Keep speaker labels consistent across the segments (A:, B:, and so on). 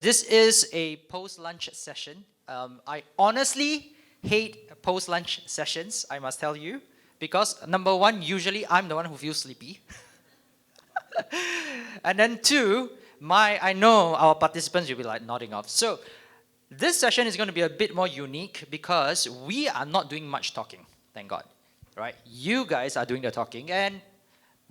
A: This is a post-lunch session. I honestly hate post-lunch sessions, I must tell you, because number one, usually I'm the one who feels sleepy. And then two, I know our participants will be like nodding off. So this session is going to be a bit more unique because we are not doing much talking, thank God, right? You guys are doing the talking, and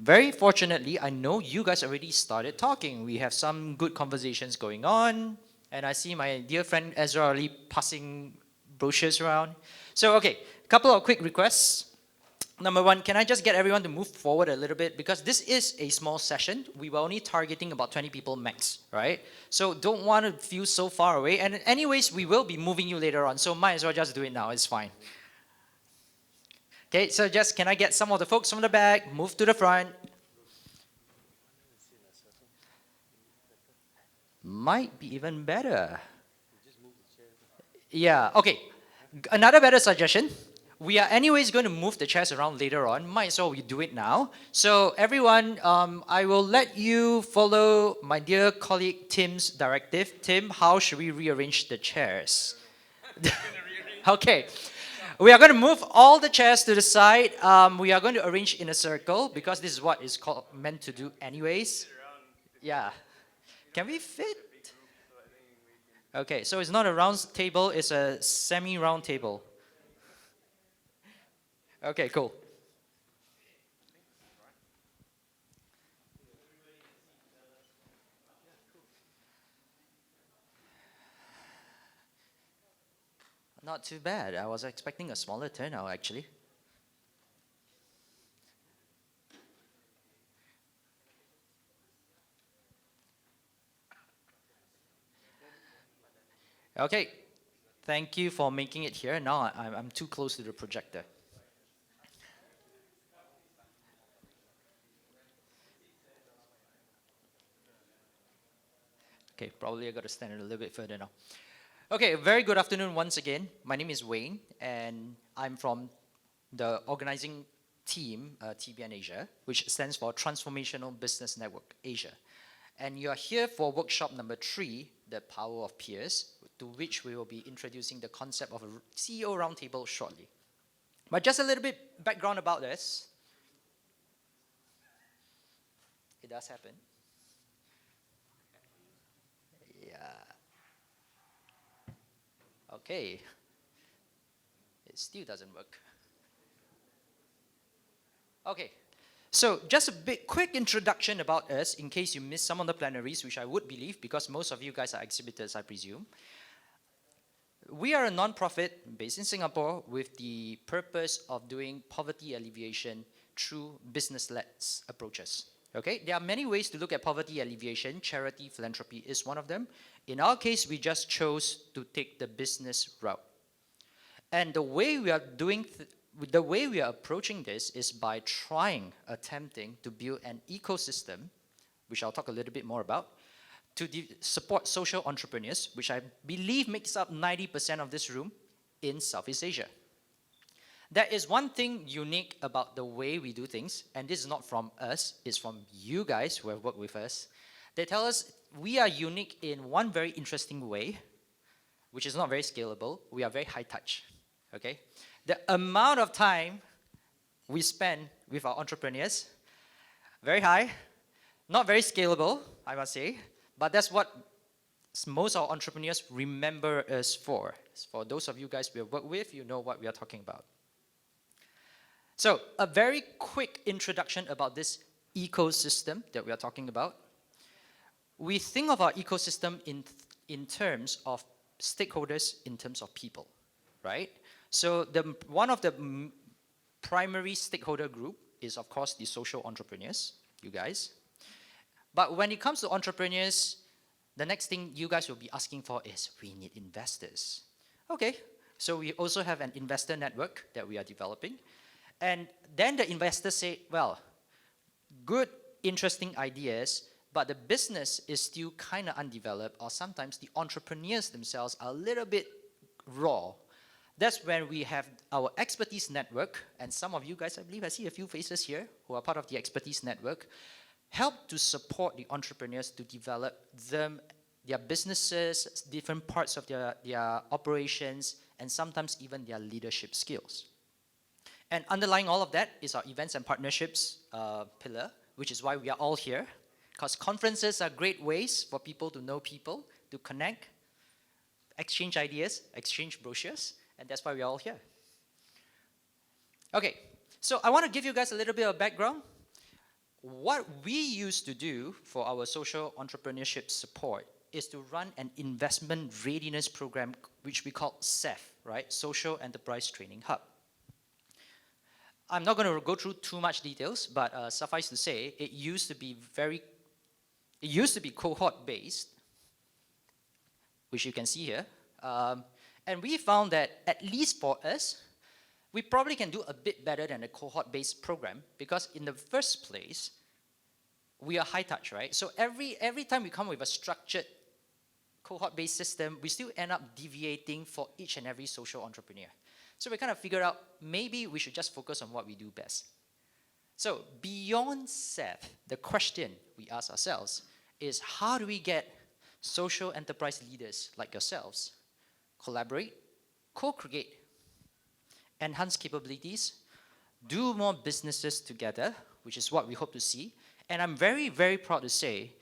A: very fortunately, I know you guys already started talking. We have some good conversations going on, and I see my dear friend Ezra already passing brochures around. So, okay, a couple of quick requests. Number one, can I just get everyone to move forward a little bit? Because this is a small session. We were only targeting about 20 people max, right? So don't want to feel so far away. And anyways, we will be moving you later on. So might as well just do it now. It's fine. Okay, so just can I get some of the folks from the back, move to the front? Might be even better. Yeah, okay. Another better suggestion. We are anyways going to move the chairs around later on. Might as well we do it now. So everyone, I will let you follow my dear colleague Tim's directive. Tim, how should we rearrange the chairs? Okay. We are going to move all the chairs to the side. We are going to arrange in a circle because this is what is called meant to do anyways. Yeah. Can we fit? Okay, so it's not a round table, it's a semi-round table. Okay, cool. Not too bad. I was expecting a smaller turnout actually. Okay, thank you for making it here. Now I'm too close to the projector. Okay, probably I got to stand a little bit further now. Okay, very good afternoon once again. My name is Wayne, and I'm from the organizing team, TBN Asia, which stands for Transformational Business Network Asia. And you are here for workshop number 3, The Power of Peers, to which we will be introducing the concept of a CEO roundtable shortly. But just a little bit background about this. It does happen. Yeah. Okay. It still doesn't work. Okay. So just a bit quick introduction about us in case you missed some of the plenaries, which I would believe because most of you guys are exhibitors, I presume. We are a non-profit based in Singapore with the purpose of doing poverty alleviation through business-led approaches. Okay, there are many ways to look at poverty alleviation. Charity, philanthropy is one of them. In our case, we just chose to take the business route. And the way we are approaching this is by attempting to build an ecosystem, which I'll talk a little bit more about, to support social entrepreneurs, which I believe makes up 90% of this room in Southeast Asia. There is one thing unique about the way we do things, and this is not from us, it's from you guys who have worked with us. They tell us we are unique in one very interesting way, which is not very scalable. We are very high touch, okay? The amount of time we spend with our entrepreneurs, very high, not very scalable, I must say, but that's what most of our entrepreneurs remember us for. For those of you guys we have worked with, you know what we are talking about. So a very quick introduction about this ecosystem that we are talking about. We think of our ecosystem in terms of stakeholders, in terms of people, right? So one of the primary stakeholder group is, of course, the social entrepreneurs, you guys. But when it comes to entrepreneurs, the next thing you guys will be asking for is, we need investors. Okay, so we also have an investor network that we are developing. And then the investors say, well, good, interesting ideas, but the business is still kind of undeveloped, or sometimes the entrepreneurs themselves are a little bit raw. That's when we have our expertise network, and some of you guys, I believe I see a few faces here who are part of the expertise network, help to support the entrepreneurs to develop their businesses, different parts of their operations, and sometimes even their leadership skills. And underlying all of that is our events and partnerships pillar, which is why we are all here, because conferences are great ways for people to know people, to connect, exchange ideas, exchange brochures, and that's why we're all here. Okay, so I want to give you guys a little bit of background. What we used to do for our social entrepreneurship support is to run an investment readiness program, which we call SEF, right? Social Enterprise Training Hub. I'm not going to go through too much details, but suffice to say, it used to be cohort-based, which you can see here. And we found that, at least for us, we probably can do a bit better than a cohort-based program, because in the first place, we are high touch, right? So every time we come with a structured cohort-based system, we still end up deviating for each and every social entrepreneur. So we kind of figured out, maybe we should just focus on what we do best. So beyond SEF, the question we ask ourselves is, how do we get social enterprise leaders like yourselves collaborate, co-create, enhance capabilities, do more businesses together, which is what we hope to see. And I'm very, very proud to say,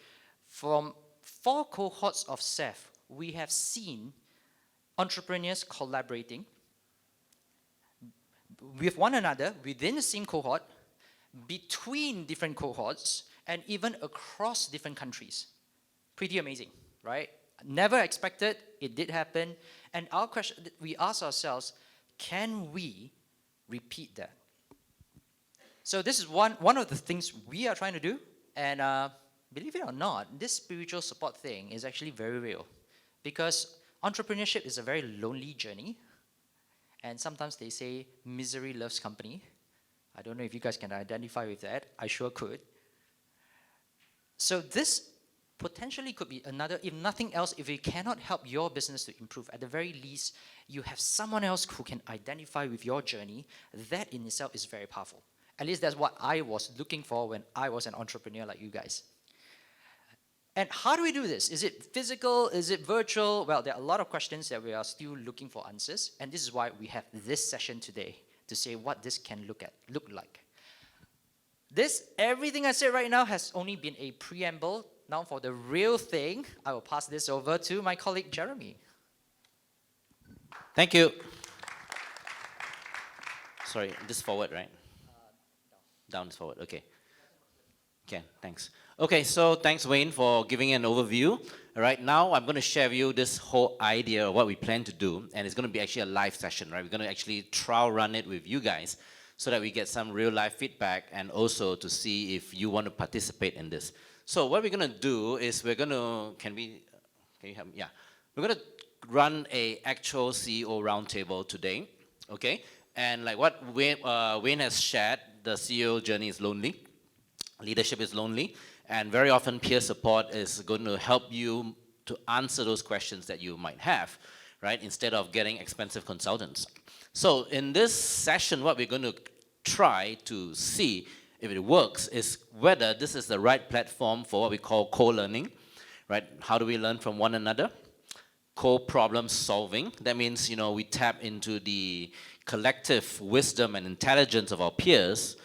A: from 4 cohorts of SEF, we have seen entrepreneurs collaborating with one another within the same cohort, between different cohorts, and even across different countries. Pretty amazing, right? Never expected, it did happen. And our question, we ask ourselves, can we repeat that? So this is one of the things we are trying to do. And believe it or not, this spiritual support thing is actually very real. Because entrepreneurship is a very lonely journey. And sometimes they say misery loves company. I don't know if you guys can identify with that. I sure could. So this potentially could be another, if nothing else, if it cannot help your business to improve, at the very least, you have someone else who can identify with your journey. That in itself is very powerful. At least that's what I was looking for when I was an entrepreneur like you guys. And how do we do this? Is it physical? Is it virtual? Well, there are a lot of questions that we are still looking for answers. And this is why we have this session today, to say what this can look like. Everything I said right now has only been a preamble. Now for the real thing, I will pass this over to my colleague, Jeremy.
B: Thank you. Sorry, this forward, right? Down is forward, okay. Okay, thanks. Okay, so thanks, Wayne, for giving an overview. All right, now I'm going to share with you this whole idea of what we plan to do, and it's going to be actually a live session, right? We're going to actually trial run it with you guys so that we get some real life feedback, and also to see if you want to participate in this. So what we're going to do is we're going to, can you help me? Yeah. We're going to run a actual CEO roundtable today, okay? And like what Wayne has shared, the CEO journey is lonely, leadership is lonely, and very often peer support is going to help you to answer those questions that you might have, right? Instead of getting expensive consultants. So in this session, what we're going to try to see if it works is whether this is the right platform for what we call co-learning, right? How do we learn from one another? Co-problem solving. That means, we tap into the collective wisdom and intelligence of our peers.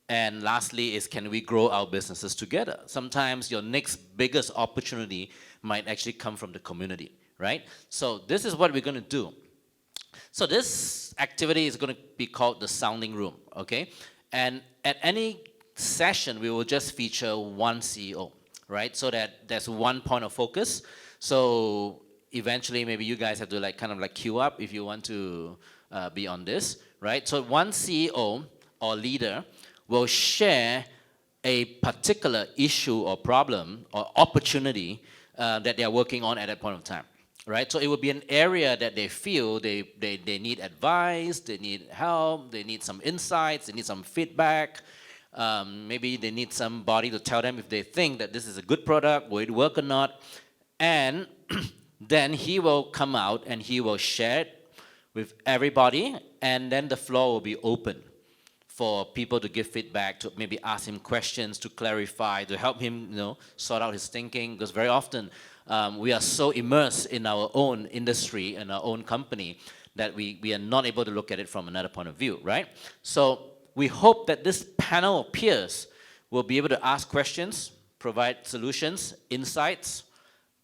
B: And lastly is, can we grow our businesses together? Sometimes your next biggest opportunity might actually come from the community, right? So this is what we're going to do. So this activity is going to be called the sounding room, okay? And at any session, we will just feature one CEO, right? So that there's one point of focus. So eventually, maybe you guys have to kind of queue up if you want to be on this, right? So one CEO or leader will share a particular issue or problem or opportunity that they are working on at that point of time, right? So it will be an area that they feel they need advice, they need help, they need some insights, they need some feedback. Maybe they need somebody to tell them if they think that this is a good product, will it work or not. And then he will come out and he will share it with everybody, and then the floor will be open for people to give feedback, to maybe ask him questions, to clarify, to help him, sort out his thinking. Because very often, we are so immersed in our own industry and our own company that we are not able to look at it from another point of view, right? So we hope that this panel of peers will be able to ask questions, provide solutions, insights,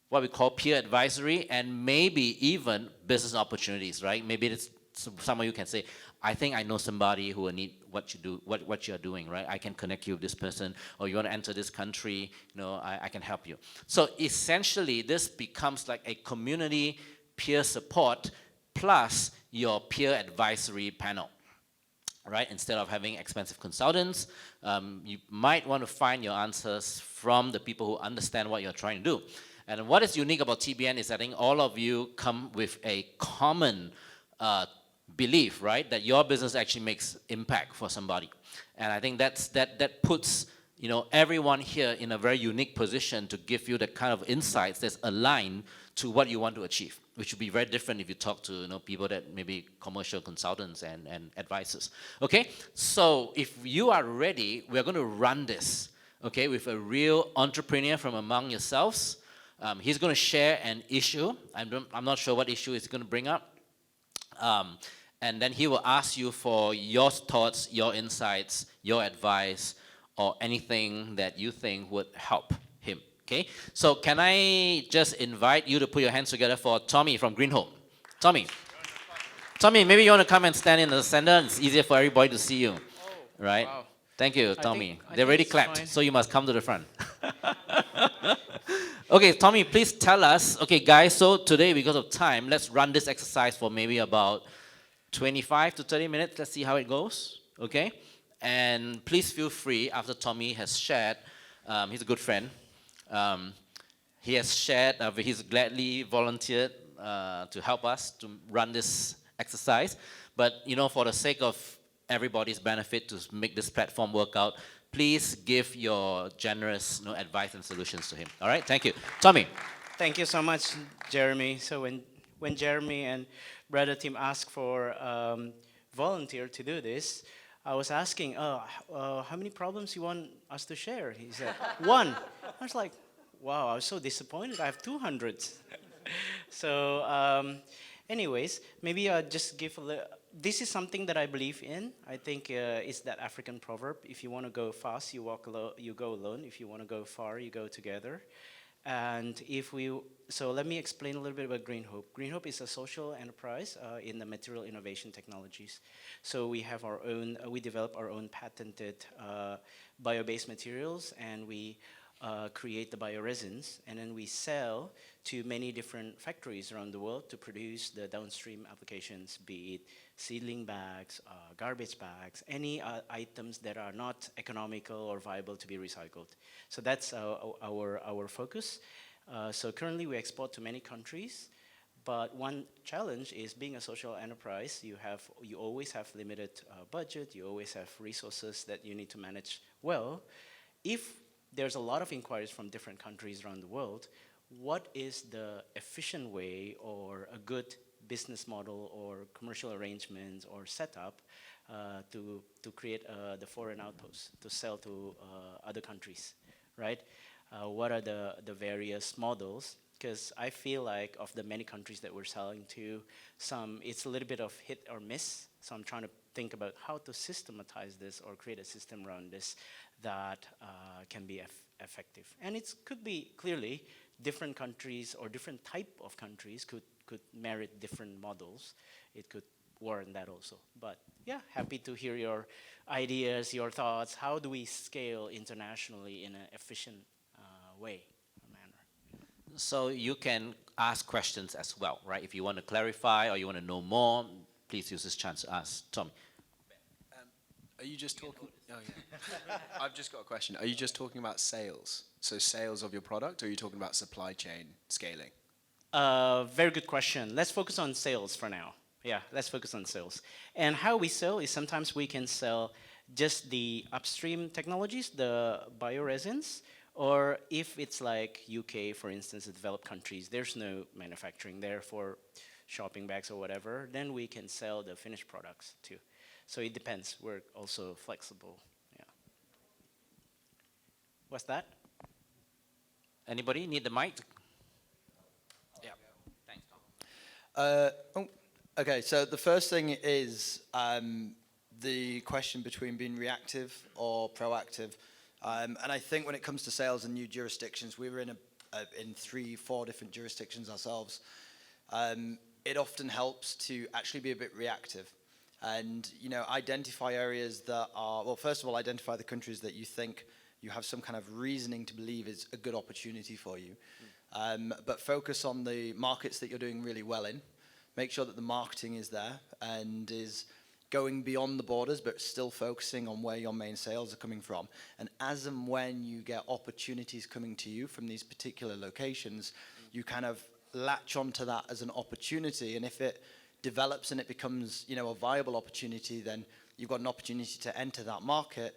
B: what we call peer advisory, and maybe even business opportunities, right? Maybe it's, some of you can say, I think I know somebody who will need what you do, what you are doing, right? I can connect you with this person, or you want to enter this country, I can help you. So essentially, this becomes like a community peer support plus your peer advisory panel, right? Instead of having expensive consultants, you might want to find your answers from the people who understand what you're trying to do. And what is unique about TBN is I think all of you come with a common belief, right? That your business actually makes impact for somebody. And I think that puts everyone here in a very unique position to give you the kind of insights that's aligned to what you want to achieve, which would be very different if you talk to people that maybe commercial consultants and advisors. Okay, so if you are ready, we're going to run this, okay, with a real entrepreneur from among yourselves. He's going to share an issue. I'm not sure what issue he's going to bring up. And then he will ask you for your thoughts, your insights, your advice, or anything that you think would help him. Okay, so can I just invite you to put your hands together for Tommy from Green Hope? Tommy, maybe you want to come and stand in the center. It's easier for everybody to see you, right?
C: Wow.
B: Thank you, Tommy.
C: I
B: They
C: think
B: already
C: it's
B: clapped,
C: fine.
B: so you must come to the front. Okay, Tommy, please tell us. Okay, guys, so today, because of time, let's run this exercise for maybe about 25 to 30 minutes. Let's see how it goes, okay? And please feel free, after Tommy has shared, he's a good friend. He has shared, he's gladly volunteered to help us to run this exercise. But, for the sake of everybody's benefit to make this platform work out, please give your generous advice and solutions to him. All right, thank you. Tommy.
C: Thank you so much, Jeremy. So when Jeremy and Brother Tim asked for volunteer to do this, I was asking, how many problems you want us to share? He said, one. I was like, wow, I was so disappointed. I have 200. So anyways, maybe I'll just give a little. This is something that I believe in. I think it's that African proverb: if you want to go fast, you go alone. If you want to go far, you go together. And so let me explain a little bit about Green Hope. Green Hope is a social enterprise in the material innovation technologies. So we have our own, we develop our own patented bio-based materials, and we create the bioresins, and then we sell to many different factories around the world to produce the downstream applications, be it seedling bags, garbage bags, any items that are not economical or viable to be recycled. So that's our focus. So currently we export to many countries, but one challenge is being a social enterprise. You always have limited budget. You always have resources that you need to manage well. If there's a lot of inquiries from different countries around the world, what is the efficient way or a good business model or commercial arrangements or setup to create the foreign outposts to sell to other countries, right? What are the various models? Because I feel like of the many countries that we're selling to, it's a little bit of hit or miss. So I'm trying to think about how to systematize this or create a system around this that can be effective. And it could be clearly different countries or different type of countries could merit different models. It could warrant that also. But yeah, happy to hear your ideas, your thoughts. How do we scale internationally in an efficient way or manner?
B: So you can ask questions as well, right? If you want to clarify or you want to know more, please use this chance to ask. Tom.
D: Are you just talking? Oh yeah. I've just got a question. Are you just talking about sales? So sales of your product, or are you talking about supply chain scaling?
C: Very good question. Let's focus on sales for now. Yeah, let's focus on sales. And how we sell is sometimes we can sell just the upstream technologies, the bioresins, or if it's like UK, for instance, the developed countries, there's no manufacturing there for shopping bags or whatever, then we can sell the finished products too. So it depends. We're also flexible. Yeah. What's that?
B: Anybody need the mic?
E: Oh, okay. So the first thing is the question between being reactive or proactive. And I think when it comes to sales in new jurisdictions, we were in in 3, 4 different jurisdictions ourselves. It often helps to actually be a bit reactive, and identify areas that are, well, first of all, identify the countries that you think you have some kind of reasoning to believe is a good opportunity for you. But focus on the markets that you're doing really well in. Make sure that the marketing is there and is going beyond the borders, but still focusing on where your main sales are coming from. And as and when you get opportunities coming to you from these particular locations, you kind of latch onto that as an opportunity. And if it develops and it becomes, a viable opportunity, then you've got an opportunity to enter that market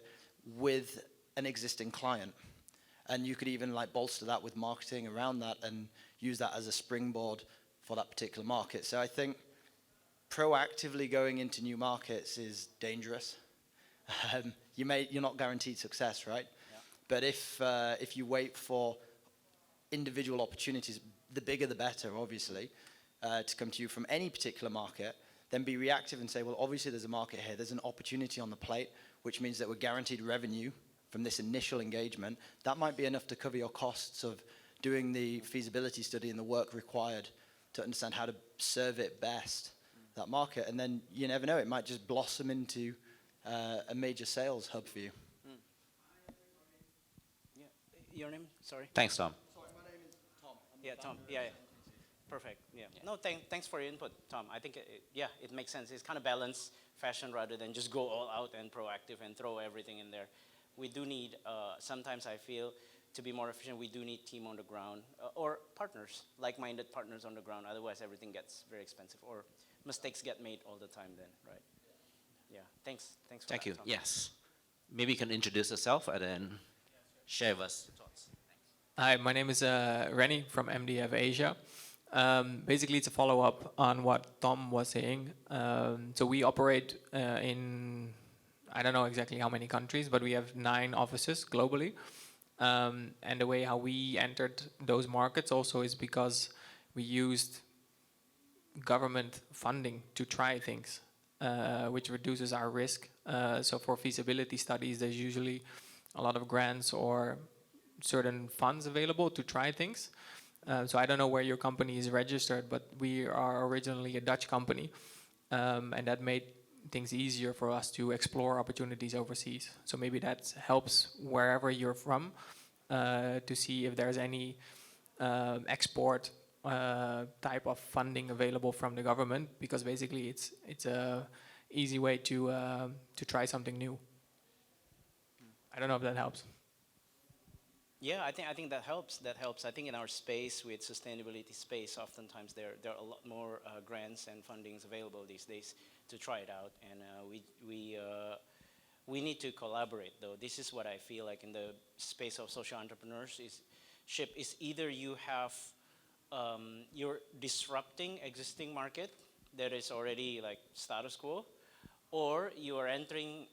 E: with an existing client. And you could even bolster that with marketing around that and use that as a springboard for that particular market. So I think proactively going into new markets is dangerous. You're not guaranteed success, right? Yeah. But if you wait for individual opportunities, the bigger the better, obviously, to come to you from any particular market, then be reactive and say, well, obviously there's a market here, there's an opportunity on the plate, which means that we're guaranteed revenue from this initial engagement. That might be enough to cover your costs of doing the feasibility study and the work required to understand how to serve it best, that market. And then you never know, it might just blossom into a major sales hub for you.
C: Yeah. Your name? Sorry.
B: Thanks, Tom.
E: Sorry, my name is Tom.
C: Yeah, Tom. Yeah. Perfect. Yeah. No, thanks for your input, Tom. I think, it makes sense. It's kind of balanced fashion rather than just go all out and proactive and throw everything in there. We do need, sometimes I feel, to be more efficient, we do need team on the ground or partners, like-minded partners on the ground. Otherwise, everything gets very expensive or mistakes get made all the time then, right? Yeah. Thanks for
B: Thank
C: that,
B: you.
C: Tom.
B: Yes. Maybe you can introduce yourself and then share with us your thoughts.
F: Hi, my name is Rennie from MDF Asia. Basically, it's a follow-up on what Tom was saying. So we operate in, I don't know exactly how many countries, but we have 9 offices globally. And the way how we entered those markets also is because we used government funding to try things, which reduces our risk. So for feasibility studies, there's usually a lot of grants or certain funds available to try things. So I don't know where your company is registered, but we are originally a Dutch company, and that made things easier for us to explore opportunities overseas. So maybe that helps wherever you're from to see if there's any export type of funding available from the government, because basically it's a easy way to try something new. I don't know if that helps.
C: Yeah, I think that helps. That helps. I think in our space, with sustainability space, oftentimes there are a lot more grants and fundings available these days to try it out, and we need to collaborate. Though this is what I feel like in the space of social entrepreneurship is either you have you're disrupting existing market that is already like status quo, or you are entering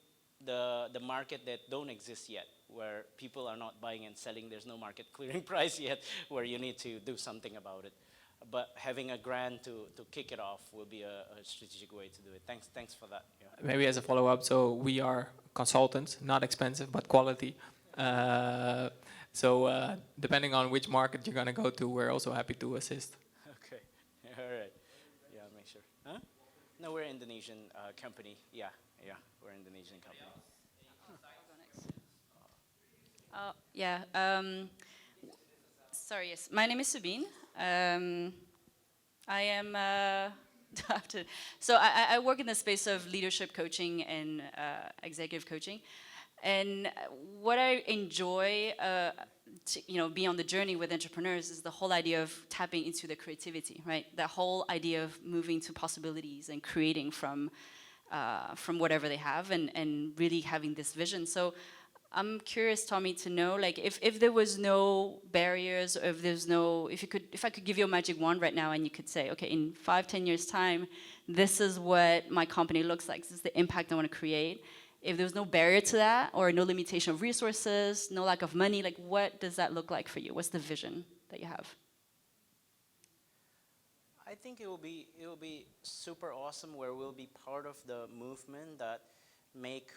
C: the market that don't exist yet, where people are not buying and selling. There's no market clearing price yet, where you need to do something about it. But having a grant to kick it off will be a strategic way to do it. Thanks for that. Yeah.
F: Maybe as a follow-up, so we are consultants, not expensive, but quality. So depending on which market you're going to go to, we're also happy to assist.
C: Okay, all right. Yeah, make sure. Huh? No, we're an Indonesian company. Yeah, we're an Indonesian company.
G: Sorry, yes. My name is Sabine. I am, I work in the space of leadership coaching and executive coaching. And what I enjoy, being on the journey with entrepreneurs is the whole idea of tapping into the creativity, right? That whole idea of moving to possibilities and creating from whatever they have and really having this vision. So I'm curious, Tommy, to know, like, if there was no barriers, or if I could give you a magic wand right now and you could say, okay, in 5-10 years time, this is what my company looks like, this is the impact I want to create. If there's no barrier to that, or no limitation of resources, no lack of money, like, what does that look like for you? What's the vision that you have?
C: I think it will be super awesome where we'll be part of the movement that make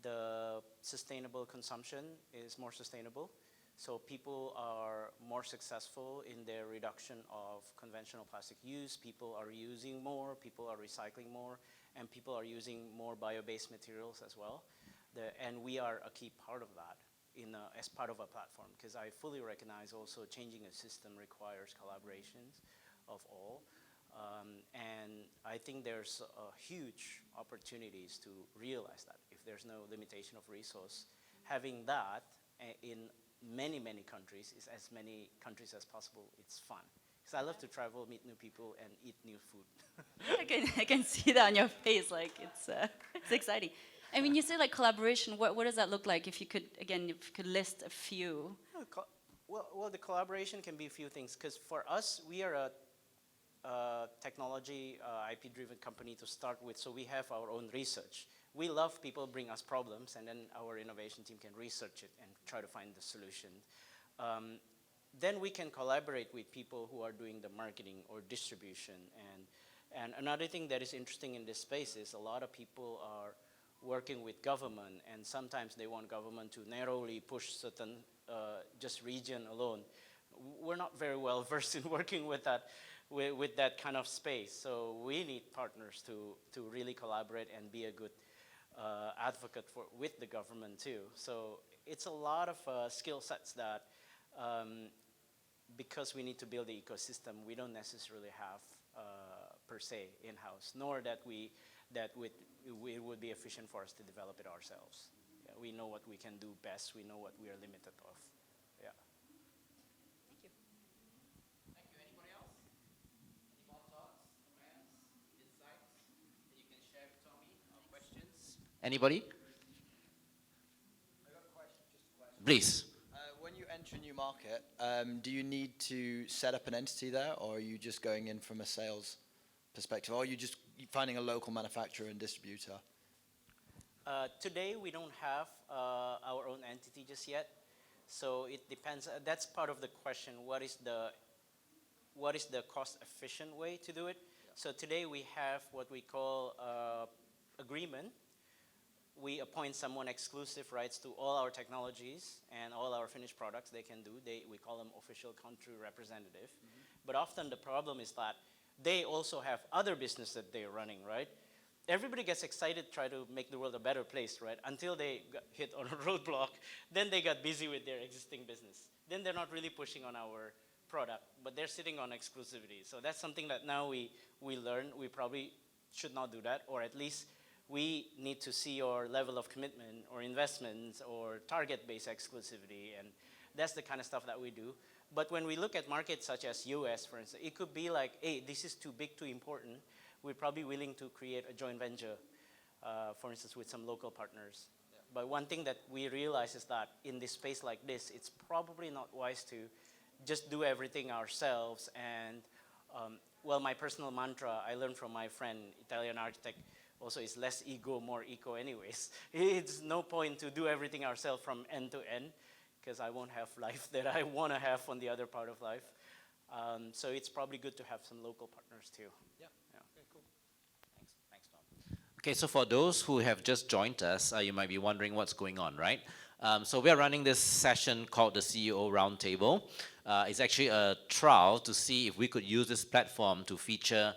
C: the sustainable consumption is more sustainable. So people are more successful in their reduction of conventional plastic use. People are using more, people are recycling more, and people are using more bio-based materials as well. And we are a key part of that as part of a platform, because I fully recognize also changing a system requires collaborations of all. And I think there's huge opportunities to realize that if there's no limitation of resource, having that in many, many countries, is as many countries as possible, it's fun. Because I love to travel, meet new people, and eat new food.
G: I can see that on your face. Like it's exciting. I mean, you say like collaboration. What does that look like? If you could, again, if you could list a few.
C: Well, the collaboration can be a few things. Because for us, we are a technology IP-driven company to start with, so we have our own research. We love people bring us problems, and then our innovation team can research it and try to find the solution. Then we can collaborate with people who are doing the marketing or distribution. And another thing that is interesting in this space is a lot of people are working with government, and sometimes they want government to narrowly push certain just region alone. We're not very well versed in working with that kind of space. So we need partners to really collaborate and be a good advocate with the government too. So it's a lot of skill sets that, because we need to build the ecosystem, we don't necessarily have per se in-house, nor that it would be efficient for us to develop it ourselves. Yeah, we know what we can do best. We know what we are limited of. Yeah.
G: Thank you.
B: Thank you. Anybody else? Any more thoughts, comments, insights that you can share with Tommy or questions? Anybody?
E: I got a question, just a question.
B: Please.
E: When you enter a new market, do you need to set up an entity there, or are you just going in from a sales perspective, or are you just finding a local manufacturer and distributor?
C: Today, we don't have our own entity just yet. So it depends. That's part of the question. What is the cost-efficient way to do it? Yeah. So today, we have what we call agreement. We appoint someone exclusive rights to all our technologies and all our finished products they can do. We call them official country representative. Mm-hmm. But often the problem is that they also have other business that they're running, right? Everybody gets excited, try to make the world a better place, right? Until they got hit on a roadblock, then they got busy with their existing business. Then they're not really pushing on our product, but they're sitting on exclusivity. So that's something that now we learn. We probably should not do that, or at least we need to see your level of commitment or investments or target-based exclusivity, and that's the kind of stuff that we do. But when we look at markets such as US, for instance, it could be like, hey, this is too big, too important. We're probably willing to create a joint venture, for instance, with some local partners. Yeah. But one thing that we realize is that in this space like this, it's probably not wise to just do everything ourselves. And well, my personal mantra I learned from my friend, Italian architect, also is less ego, more eco anyways. It's no point to do everything ourselves from end to end, because I won't have life that I want to have on the other part of life. So it's probably good to have some local partners too.
B: Yeah. Okay, cool. Thanks, Tom. Okay, so for those who have just joined us, you might be wondering what's going on, right? So we are running this session called the CEO Roundtable. It's actually a trial to see if we could use this platform to feature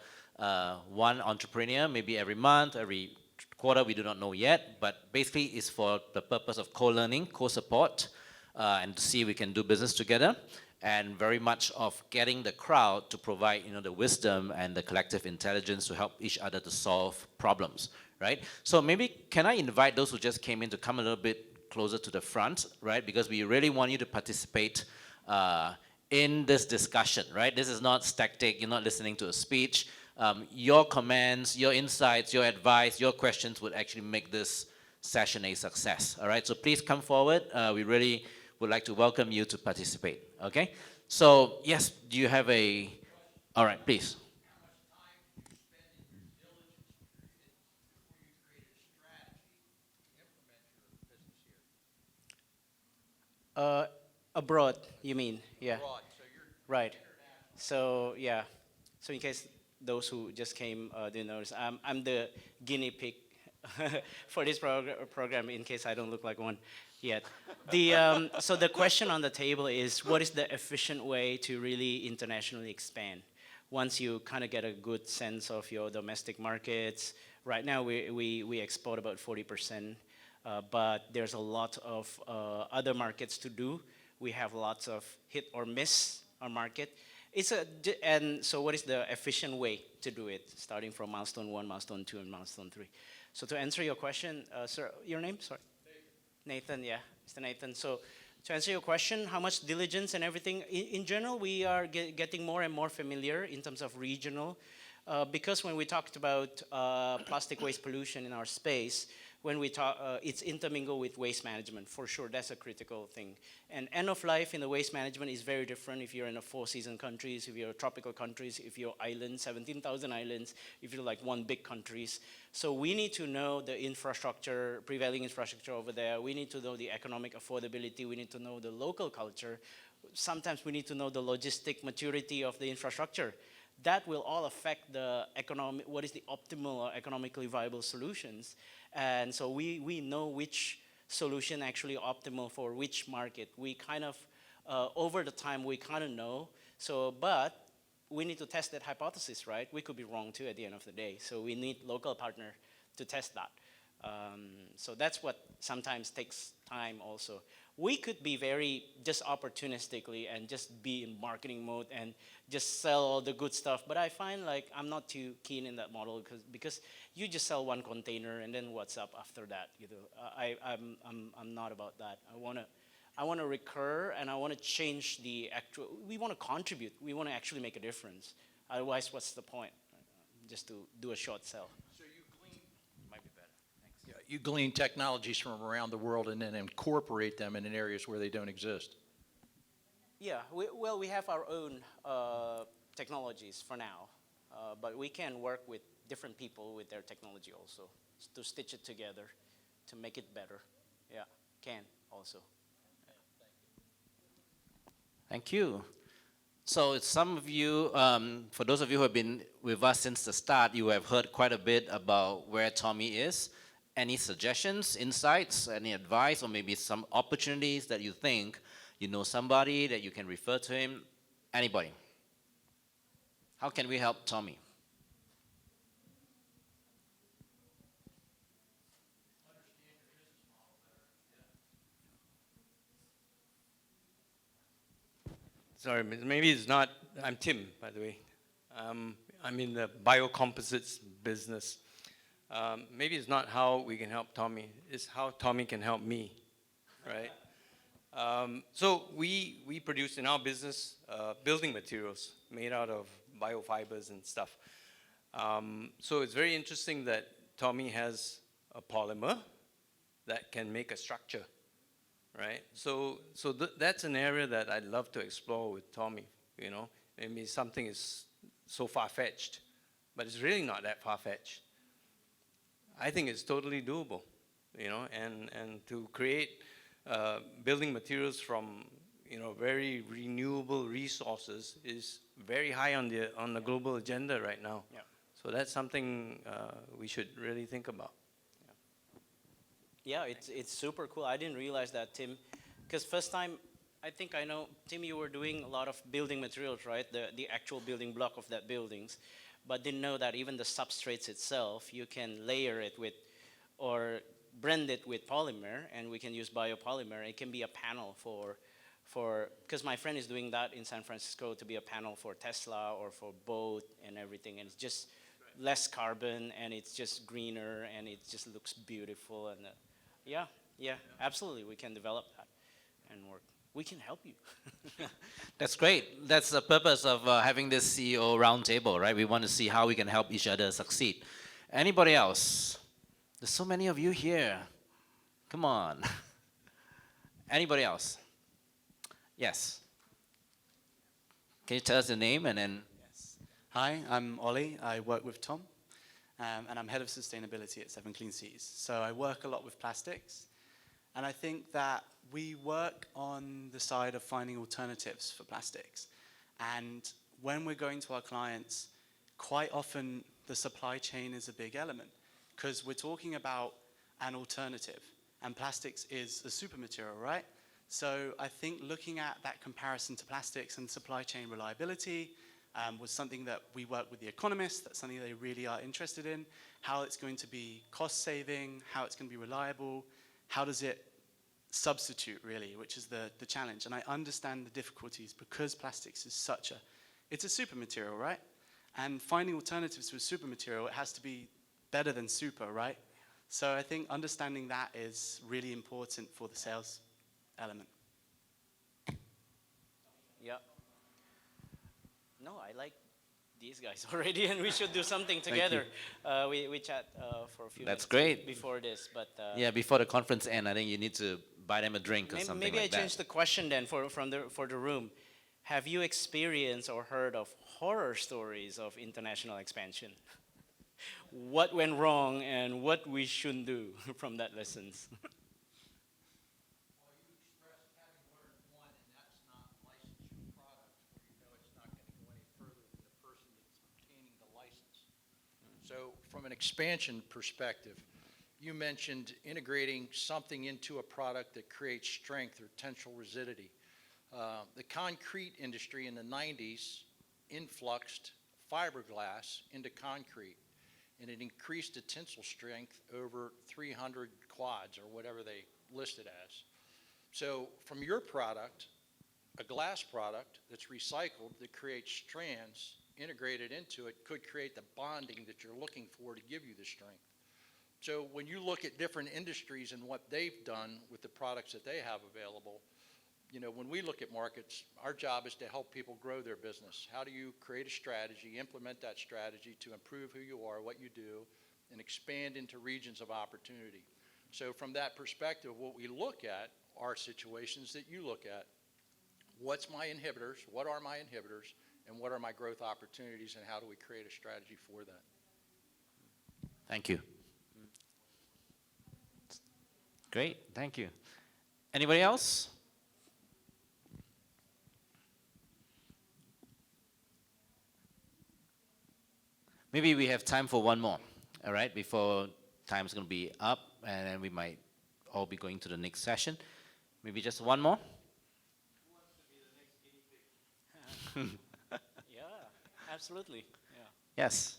B: one entrepreneur, maybe every month, every quarter, we do not know yet, but basically it's for the purpose of co-learning, co-support, and to see if we can do business together, and very much of getting the crowd to provide, the wisdom and the collective intelligence to help each other to solve problems, right? So maybe can I invite those who just came in to come a little bit closer to the front, right? Because we really want you to participate in this discussion, right? This is not static, you're not listening to a speech. Your comments, your insights, your advice, your questions would actually make this session a success, all right? So please come forward. We really would like to welcome you to participate, okay? So, yes, do you have all right, please.
C: Abroad, you mean? Yeah.
E: Abroad, so you're
C: right.
E: international.
C: So yeah, so in case those who just came didn't notice, I'm the guinea pig for this program. In case I don't look like one yet. So the question on the table is, what is the efficient way to really internationally expand? Once you kind of get a good sense of your domestic markets, right now we export about 40%, but there's a lot of other markets to do. We have lots of hit or miss our market. And so what is the efficient way to do it, starting from milestone 1, milestone 2, and milestone 3? So to answer your question, sir, your name, sorry? Nathan, yeah, Mr. Nathan. So to answer your question, how much diligence and everything, in general, we are getting more and more familiar in terms of regional, because when we talked about plastic waste pollution in our space, when we talk, it's intermingled with waste management, for sure, that's a critical thing. And end of life in the waste management is very different if you're in a 4-season countries, if you're tropical countries, if you're islands, 17,000 islands, if you're like one big countries. So we need to know the infrastructure, prevailing infrastructure over there. We need to know the economic affordability. We need to know the local culture. Sometimes we need to know the logistic maturity of the infrastructure. That will all affect the economic, what is the optimal or economically viable solutions. And so we know which solution actually optimal for which market. We kind of, over the time, we kind of know. So, but we need to test that hypothesis, right? We could be wrong too at the end of the day. So we need local partner to test that. So that's what sometimes takes time also. We could be very just opportunistically and just be in marketing mode and just sell all the good stuff. But I find like I'm not too keen in that model because you just sell one container and then what's up after that? You know, I'm not about that. I want to recur and I want to change the actual. We want to contribute. We want to actually make a difference. Otherwise, what's the point? Just to do a short sell.
H: You glean technologies from around the world and then incorporate them in areas where they don't exist.
C: Yeah, we have our own technologies for now, but we can work with different people with their technology also to stitch it together to make it better. Yeah, can also.
B: Thank you. So some of you, for those of you who have been with us since the start, you have heard quite a bit about where Tommy is. Any suggestions, insights, any advice, or maybe some opportunities that you think you know somebody that you can refer to him? Anybody? How can we help Tommy?
I: Sorry, maybe it's not. I'm Tim, by the way. I'm in the biocomposites business. Maybe it's not how we can help Tommy, it's how Tommy can help me, right? So we produce in our business building materials made out of biofibers and stuff. So it's very interesting that Tommy has a polymer that can make a structure, right? So that's an area that I'd love to explore with Tommy, you know. Maybe something is so far-fetched, but it's really not that far-fetched. I think it's totally doable, you know, and to create building materials from, you know, very renewable resources is very high on the global agenda right now.
C: Yeah.
I: So that's something we should really think about.
C: Yeah, it's super cool. I didn't realize that, Tim, because first time, I think I know, Tim, you were doing a lot of building materials, right? The actual building block of that buildings. But didn't know that even the substrates itself, you can layer it with, or blend it with polymer, and we can use biopolymer. It can be a panel because my friend is doing that in San Francisco to be a panel for Tesla or for boat and everything, and it's just less carbon, and it's just greener, and it just looks beautiful, and yeah, absolutely, we can develop that and work. We can help you.
B: That's great. That's the purpose of having this CEO roundtable, right? We want to see how we can help each other succeed. Anybody else? There's so many of you here. Come on. Anybody else? Yes. Can you tell us your name and then?
J: Yes. Hi, I'm Ollie. I work with Tom, and I'm head of sustainability at 7 Clean Seas. So I work a lot with plastics, and I think that we work on the side of finding alternatives for plastics. And when we're going to our clients, quite often the supply chain is a big element because we're talking about an alternative, and plastics is a super material, right? So I think looking at that comparison to plastics and supply chain reliability was something that we work with the economists. That's something they really are interested in, how it's going to be cost saving, how it's going to be reliable, how does it substitute really, which is the challenge. And I understand the difficulties because plastics is it's a super material, right? And finding alternatives to a super material, it has to be better than super, right? So I think understanding that is really important for the sales element.
C: Yeah. No, I like these guys already, and we should do something together. We chat for a few
B: That's
C: minutes
B: great.
C: before this, but
B: Yeah, before the conference end, I think you need to buy them a drink or something
C: maybe
B: like
C: I change
B: that.
C: the question then for the room. Have you experienced or heard of horror stories of international expansion? What went wrong and what we shouldn't do from that lessons?
H: So from an expansion perspective, you mentioned integrating something into a product that creates strength or tensile rigidity. The concrete industry in the 90s influxed fiberglass into concrete, and it increased the tensile strength over 300 quads or whatever they listed as. So from your product, a glass product that's recycled that creates strands integrated into it could create the bonding that you're looking for to give you the strength. So when you look at different industries and what they've done with the products that they have available, you know, when we look at markets, our job is to help people grow their business. How do you create a strategy, implement that strategy to improve who you are, what you do, and expand into regions of opportunity? So from that perspective, what we look at are situations that you look at. What's my inhibitors? What are my inhibitors? And what are my growth opportunities, and how do we create a strategy for that?
B: Thank you. Great, thank you. Anybody else? Maybe we have time for one more, all right, before time's going to be up, and then we might all be going to the next session. Maybe just one more?
C: Yeah, absolutely. Yeah.
B: Yes.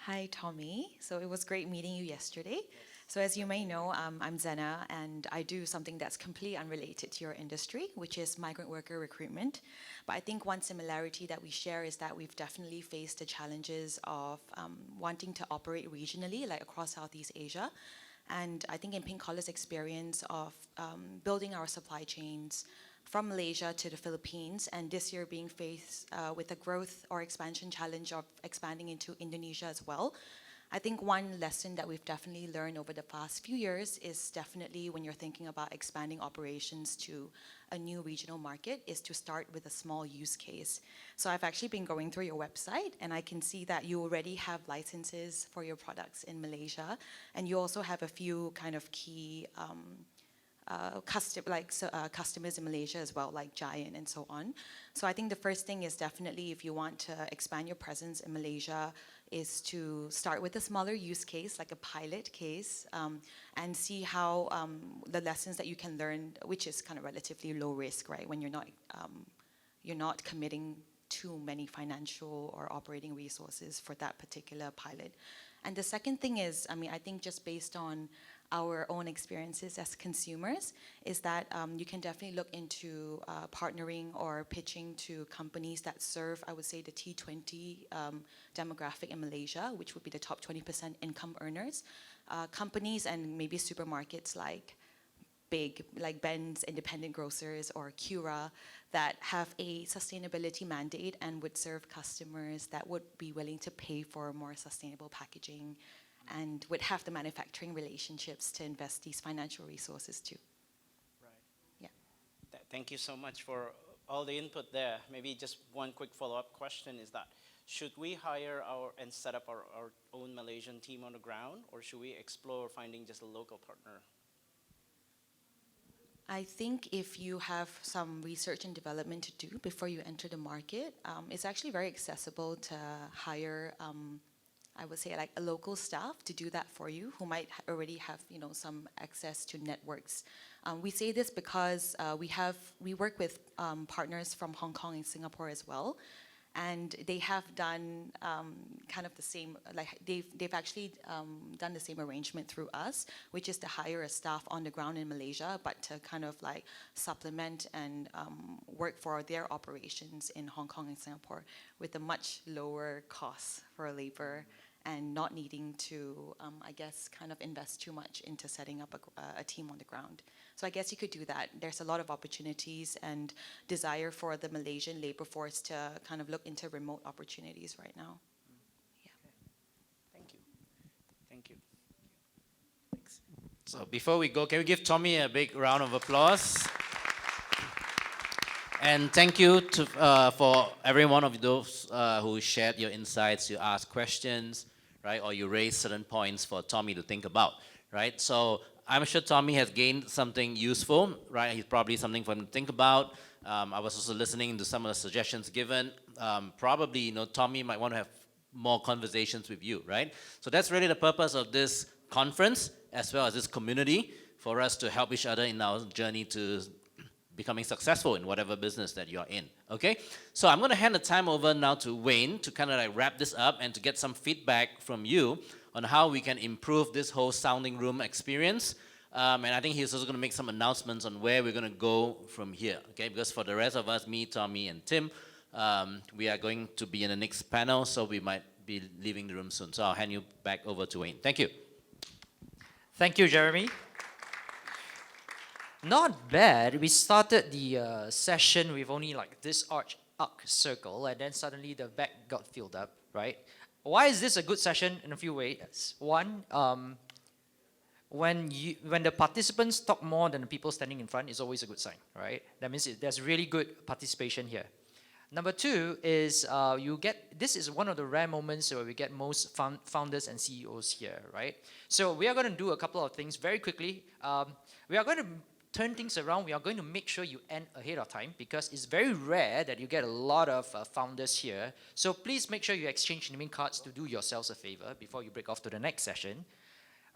K: Hi, Tommy. So it was great meeting you yesterday. So as you may know, I'm Zena, and I do something that's completely unrelated to your industry, which is migrant worker recruitment. But I think one similarity that we share is that we've definitely faced the challenges of wanting to operate regionally, like across Southeast Asia. And I think in Pink Collar's experience of building our supply chains from Malaysia to the Philippines, and this year being faced with a growth or expansion challenge of expanding into Indonesia as well. I think one lesson that we've definitely learned over the past few years is definitely when you're thinking about expanding operations to a new regional market is to start with a small use case. So I've actually been going through your website, and I can see that you already have licenses for your products in Malaysia, and you also have a few kind of key customers in Malaysia as well, like Giant and so on. So I think the first thing is definitely, if you want to expand your presence in Malaysia, is to start with a smaller use case, like a pilot case, and see how the lessons that you can learn, which is kind of relatively low risk, right? When you're not committing too many financial or operating resources for that particular pilot. And the second thing is, I think just based on our own experiences as consumers, is that you can definitely look into partnering or pitching to companies that serve, I would say, the T20 demographic in Malaysia, which would be the top 20% income earners. Companies and maybe supermarkets like Ben's Independent Grocers or Cura that have a sustainability mandate and would serve customers that would be willing to pay for more sustainable packaging and would have the manufacturing relationships to invest these financial resources too.
C: Right.
K: Yeah.
C: Thank you so much for all the input there. Maybe just one quick follow-up question is that, should we hire and set up our own Malaysian team on the ground, or should we explore finding just a local partner?
K: I think if you have some research and development to do before you enter the market, it's actually very accessible to hire, I would say, like a local staff to do that for you, who might already have, some access to networks. We say this because we work with partners from Hong Kong and Singapore as well, and they have done kind of the same, like they've actually done the same arrangement through us, which is to hire a staff on the ground in Malaysia, but to kind of like supplement and work for their operations in Hong Kong and Singapore with a much lower cost for labor and not needing to, I guess, kind of invest too much into setting up a team on the ground. So I guess you could do that. There's a lot of opportunities and desire for the Malaysian labor force to kind of look into remote opportunities right now. Yeah.
C: Thank you. Thank you. Thanks.
B: So before we go, can we give Tommy a big round of applause? And thank you for every one of those who shared your insights, you asked questions, right? Or you raised certain points for Tommy to think about, right? So I'm sure Tommy has gained something useful, right? He's probably something for him to think about. I was also listening to some of the suggestions given. Probably, Tommy might want to have more conversations with you, right? So that's really the purpose of this conference, as well as this community, for us to help each other in our journey to becoming successful in whatever business that you're in, okay? So I'm gonna hand the time over now to Wayne to kind of like wrap this up and to get some feedback from you on how we can improve this whole sounding room experience. And I think he's also gonna make some announcements on where we're gonna go from here, okay? Because for the rest of us, me, Tommy, and Tim, we are going to be in the next panel, so we might be leaving the room soon. So I'll hand you back over to Wayne. Thank you.
A: Thank you, Jeremy. Not bad. We started the session with only like this arc circle, and then suddenly the back got filled up, right? Why is this a good session? In a few ways. One, when the participants talk more than the people standing in front, is always a good sign, right? That means there's really good participation here. Number two is this is one of the rare moments where we get most founders and CEOs here, right? So we are going to do a couple of things very quickly. We are going to turn things around. We are going to make sure you end ahead of time, because it's very rare that you get a lot of founders here. So please make sure you exchange naming cards to do yourselves a favor before you break off to the next session.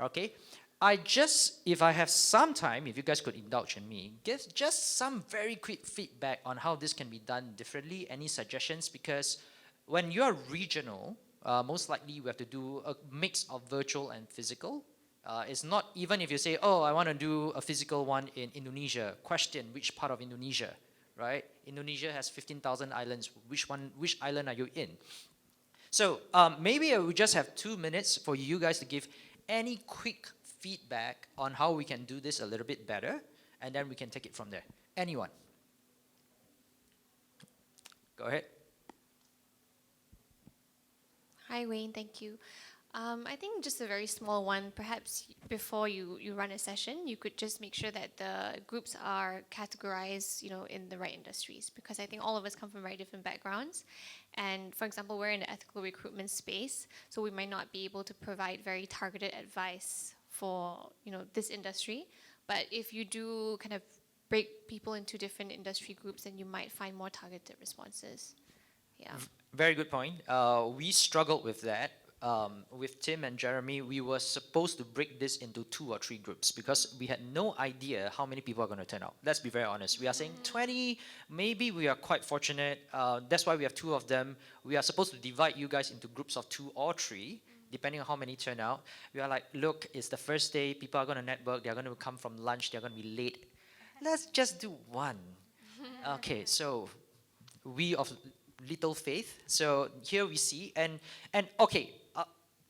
A: Okay? If I have some time, if you guys could indulge in me, give just some very quick feedback on how this can be done differently. Any suggestions? Because when you're regional, most likely we have to do a mix of virtual and physical. It's not even if you say, oh, I want to do a physical one in Indonesia. Question, which part of Indonesia, right? Indonesia has 15,000 islands. Which island are you in? So maybe I will just have 2 minutes for you guys to give any quick feedback on how we can do this a little bit better, and then we can take it from there. Anyone? Go ahead.
L: Hi, Wayne. Thank you. I think just a very small one. Perhaps before you run a session, you could just make sure that the groups are categorized, in the right industries. Because I think all of us come from very different backgrounds. And for example, we're in the ethical recruitment space, so we might not be able to provide very targeted advice for, this industry. But if you do kind of break people into different industry groups, then you might find more targeted responses. Yeah.
A: Very good point. We struggled with that. With Tim and Jeremy, we were supposed to break this into 2 or 3 groups because we had no idea how many people are going to turn out. Let's be very honest. We are saying 20, maybe we are quite fortunate. That's why we have 2 of them. We are supposed to divide you guys into groups of 2 or 3, depending on how many turn out. We are like, look, it's the first day. People are going to network. They're going to come from lunch. They're going to be late. Let's just do 1. Okay, so we of little faith. So here we see, and okay,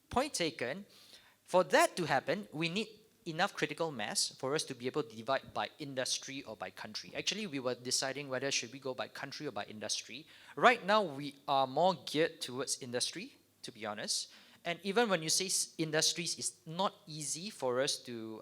A: point taken. For that to happen, we need enough critical mass for us to be able to divide by industry or by country. Actually, we were deciding whether should we go by country or by industry. Right now, we are more geared towards industry, to be honest. And even when you say industries, it's not easy for us to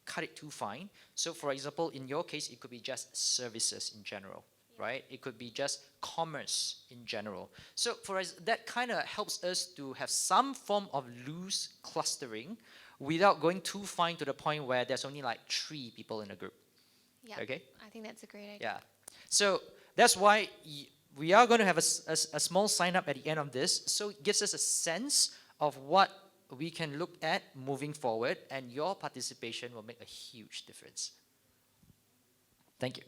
A: cut it too fine. So for example, in your case, it could be just services in general. Right? It could be just commerce in general. So for us, that kind of helps us to have some form of loose clustering without going too fine to the point where there's only like 3 people in a group.
L: Yeah.
A: Okay?
L: I think that's a great idea.
A: Yeah. So that's why we are going to have a small sign up at the end of this. So it gives us a sense of what we can look at moving forward, and your participation will make a huge difference. Thank you.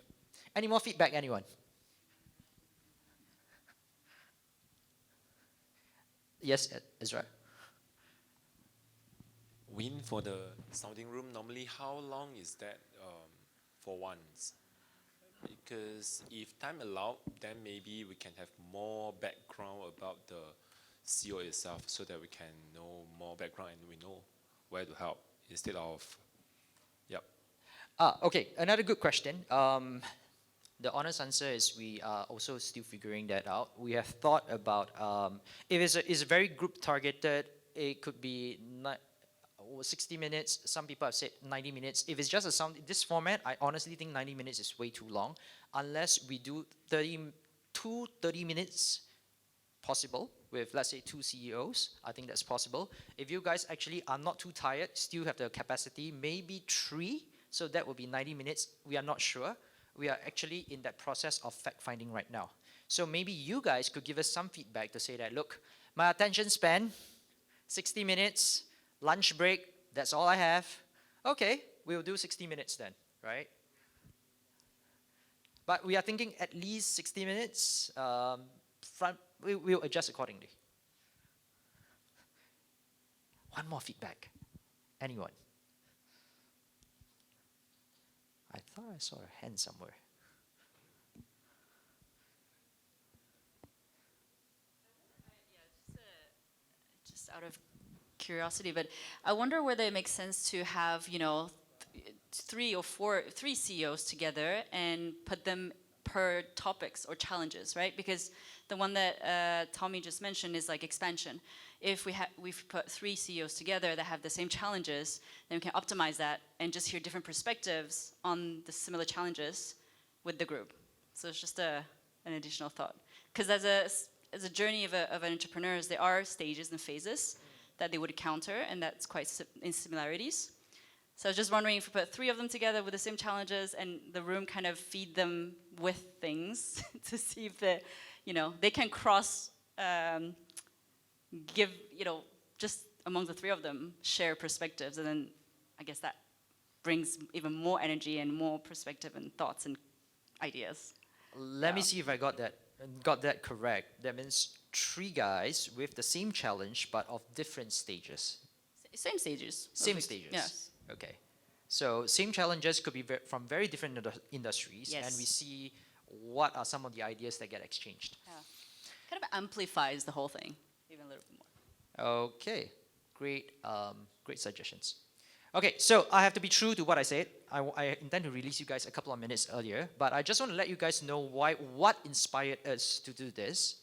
A: Any more feedback, anyone? Yes, Ezra.
M: Win for the sounding room, normally how long is that for once? Because if time allowed, then maybe we can have more background about the CO itself so that we can know more background and we know where to help instead of, yep.
A: Okay, another good question. The honest answer is we are also still figuring that out. We have thought about, if it's very group targeted, it could be 60 minutes. Some people have said 90 minutes. If it's just a sound, this format, I honestly think 90 minutes is way too long. Unless we do 30 minutes possible with, let's say, 2 CEOs. I think that's possible. If you guys actually are not too tired, still have the capacity, maybe 3. So that will be 90 minutes. We are not sure. We are actually in that process of fact-finding right now. So maybe you guys could give us some feedback to say that, look, my attention span, 60 minutes, lunch break, that's all I have. Okay, we'll do 60 minutes then, right? But we are thinking at least 60 minutes. We'll adjust accordingly. One more feedback. Anyone? I thought I saw a hand somewhere.
G: Just out of curiosity, but I wonder whether it makes sense to have, 3 CEOs together and put them per topics or challenges, right? Because the one that Tommy just mentioned is like expansion. If we've put 3 CEOs together that have the same challenges, then we can optimize that and just hear different perspectives on the similar challenges with the group. So it's just an additional thought. Because as a journey of an entrepreneur, there are stages and phases that they would encounter, and that's quite in similarities. So I was just wondering if we put 3 of them together with the same challenges and the room kind of feed them with things to see if they can cross, give, just among the 3 of them, share perspectives. And then I guess that brings even more energy and more perspective and thoughts and ideas.
A: Let me see if I got that correct. That means 3 guys with the same challenge but of different stages.
G: Same stages.
A: Same stages.
G: Yes.
A: Okay. So same challenges could be from very different industries,
G: Yes.
A: and we see what are some of the ideas that get exchanged.
G: Yeah. Kind of amplifies the whole thing even a little bit more.
A: Okay, great suggestions. Okay, so I have to be true to what I said. I intend to release you guys a couple of minutes earlier, but I just want to let you guys know what inspired us to do this.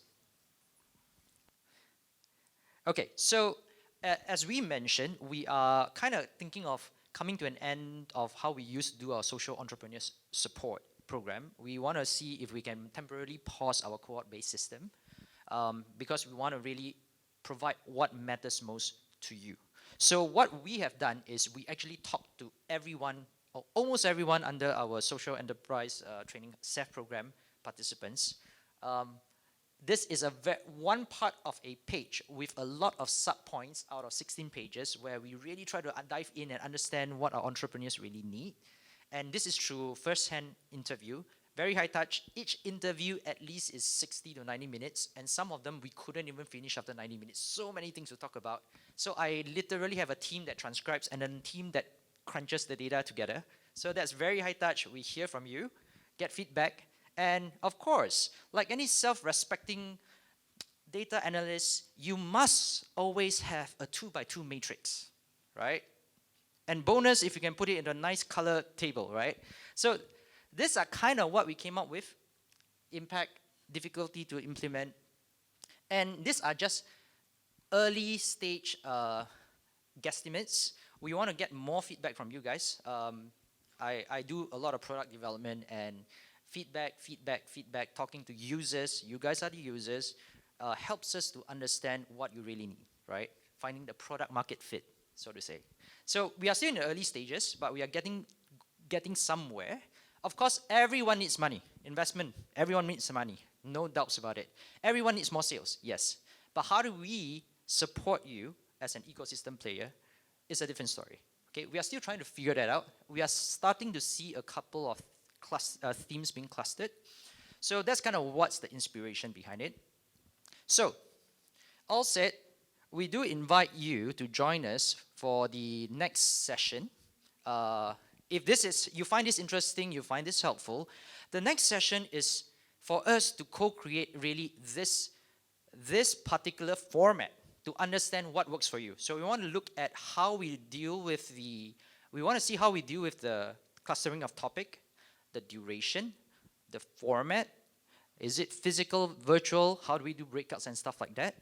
A: Okay, so as we mentioned, we are kind of thinking of coming to an end of how we used to do our social entrepreneurs support program. We want to see if we can temporarily pause our cohort-based system because we want to really provide what matters most to you. So what we have done is we actually talked to everyone, or almost everyone under our social enterprise training SEF program participants. This is one part of a page with a lot of sub-points out of 16 pages where we really try to dive in and understand what our entrepreneurs really need. And this is through first-hand interview, very high touch. Each interview at least is 60 to 90 minutes, and some of them we couldn't even finish after 90 minutes. So many things to talk about. So I literally have a team that transcribes and then a team that crunches the data together. So that's very high touch. We hear from you, get feedback, and of course, like any self-respecting data analyst, you must always have a 2x2 matrix, right? And bonus if you can put it in a nice color table, right? So these are kind of what we came up with: impact, difficulty to implement, and these are just early stage guesstimates. We want to get more feedback from you guys. I do a lot of product development and feedback, talking to users. You guys are the users. Helps us to understand what you really need, right? Finding the product market fit, so to say. So we are still in the early stages, but we are getting somewhere. Of course, everyone needs money. Investment, everyone needs money. No doubts about it. Everyone needs more sales, yes. But how do we support you as an ecosystem player is a different story. Okay, we are still trying to figure that out. We are starting to see a couple of themes being clustered. So that's kind of what's the inspiration behind it. So, all said, we do invite you to join us for the next session. If you find this interesting, you find this helpful, the next session is for us to co-create really this particular format to understand what works for you. So we want to look at how we deal with we want to see how we deal with the clustering of topic, the duration, the format. Is it physical, virtual? How do we do breakouts and stuff like that?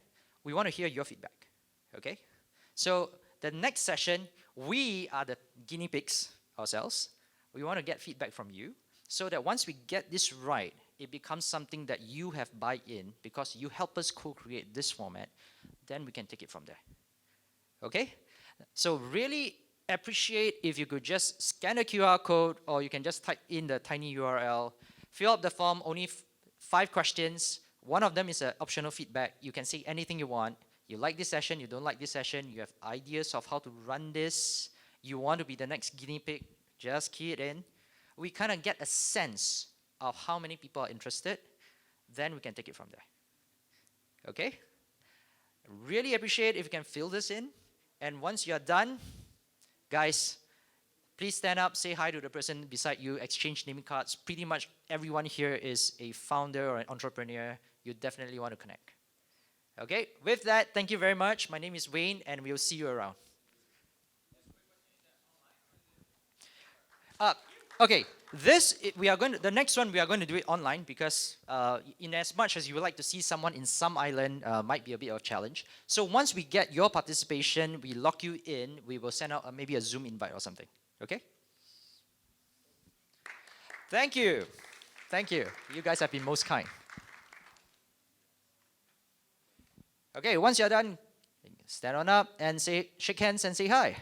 A: We want to hear your feedback, okay? So the next session, we are the guinea pigs ourselves. We want to get feedback from you so that once we get this right, it becomes something that you have buy-in because you help us co-create this format, then we can take it from there, okay? So really appreciate if you could just scan a QR code or you can just type in the tiny URL, fill up the form, only 5 questions. One of them is an optional feedback. You can say anything you want. You like this session, you don't like this session, you have ideas of how to run this, you want to be the next guinea pig, just key it in. We kind of get a sense of how many people are interested, then we can take it from there. Okay? Really appreciate if you can fill this in. And once you're done, guys, please stand up, say hi to the person beside you, exchange name cards. Pretty much everyone here is a founder or an entrepreneur. You definitely want to connect. Okay, with that, thank you very much. My name is Wayne, and we'll see you around. Okay, the next one we are going to do it online because in as much as you would like to see someone in some island, might be a bit of a challenge. So once we get your participation, we lock you in, we will send out maybe a Zoom invite or something. Okay? Thank you. Thank you. You guys have been most kind. Okay, once you're done, stand on up and shake hands and say hi.